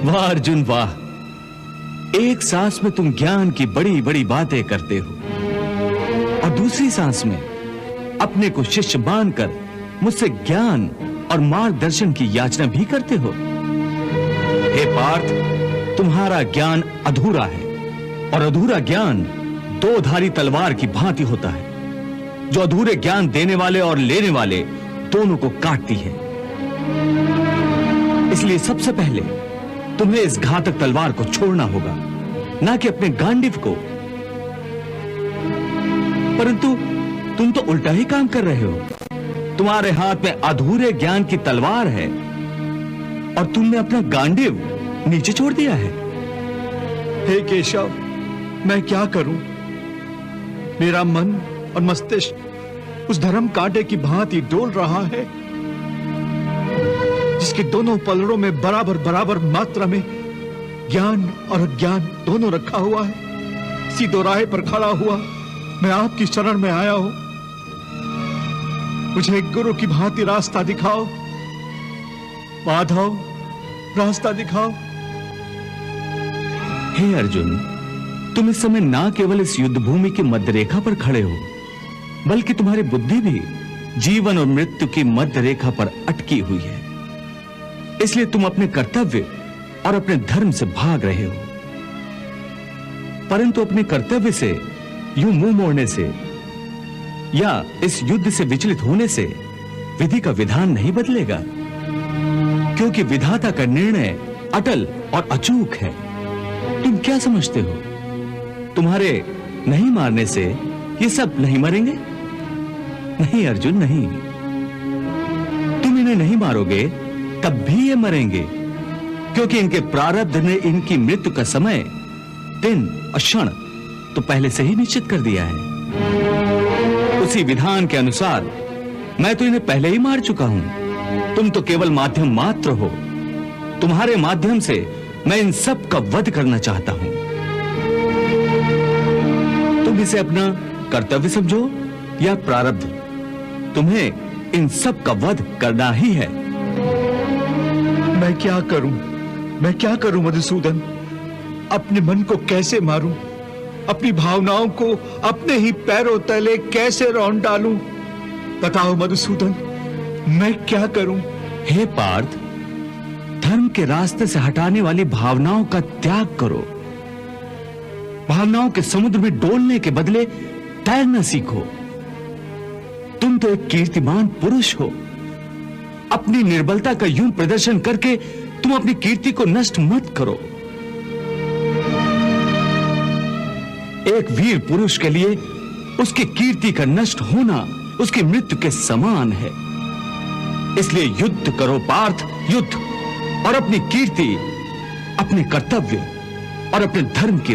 वाह अर्जुन वाह, एक सांस में तुम ज्ञान की बड़ी बड़ी बातें करते हो और दूसरी सांस में अपने को शिष्य मानकर मुझसे ज्ञान और मार्गदर्शन की याचना भी करते हो। हे पार्थ, तुम्हारा ज्ञान अधूरा है और अधूरा ज्ञान दो धारी तलवार की भांति होता है, जो अधूरे ज्ञान देने वाले और लेने वाले दोनों को काटती है। इसलिए सबसे पहले तुम्हें इस घातक तलवार को छोड़ना होगा, ना कि अपने गांडीव को। परंतु तुम तो उल्टा ही काम कर रहे हो। तुम्हारे हाथ में अधूरे ज्ञान की तलवार है और तुमने अपना गांडीव नीचे छोड़ दिया है। हे केशव, मैं क्या करूं? मेरा मन और मस्तिष्क उस धर्म कांटे की भांति डोल रहा है, जिसके दोनों पलड़ों में बराबर बराबर मात्रा में ज्ञान और अज्ञान दोनों रखा हुआ है। इसी दोराहे पर खड़ा हुआ मैं आपकी शरण में आया हूं। मुझे एक गुरु की भांति रास्ता दिखाओ माधव, रास्ता दिखाओ। हे अर्जुन, तुम इस समय ना केवल इस युद्ध भूमि की मध्य रेखा पर खड़े हो, बल्कि तुम्हारी बुद्धि भी जीवन और मृत्यु की मध्य रेखा पर अटकी हुई है। इसलिए तुम अपने कर्तव्य और अपने धर्म से भाग रहे हो। परंतु अपने कर्तव्य से यूं मुंह मोड़ने से या इस युद्ध से विचलित होने से विधि का विधान नहीं बदलेगा, क्योंकि विधाता का निर्णय अटल और अचूक है। तुम क्या समझते हो, तुम्हारे नहीं मारने से ये सब नहीं मरेंगे? नहीं अर्जुन, नहीं। तुम इन्हें नहीं मारोगे तब भी ये मरेंगे, क्योंकि इनके प्रारब्ध ने इनकी मृत्यु का समय, दिन और क्षण तो पहले से ही निश्चित कर दिया है। उसी विधान के अनुसार मैं तो इन्हें पहले ही मार चुका हूं। तुम तो केवल माध्यम मात्र हो। तुम्हारे माध्यम से मैं इन सब का वध करना चाहता हूं। तुम इसे अपना कर्तव्य समझो या प्रारब्ध, तुम्हें इन सब का वध करना ही है। मैं क्या करूं मधुसूदन? अपने मन को कैसे मारूं? अपनी भावनाओं को अपने ही पैरों तले कैसे रौंद डालूं? बताओ मधुसूदन, मैं क्या करूं? हे पार्थ, धर्म के रास्ते से हटाने वाली भावनाओं का त्याग करो। भावनाओं के समुद्र में डोलने के बदले तैरना सीखो। तुम तो एक कीर्तिमान पुरुष हो। अपनी निर्बलता का यूं प्रदर्शन करके तुम अपनी कीर्ति को नष्ट मत करो। एक वीर पुरुष के लिए उसकी कीर्ति का नष्ट होना उसकी मृत्यु के समान है। इसलिए युद्ध करो पार्थ, युद्ध, और अपनी कीर्ति, अपने कर्तव्य और अपने धर्म की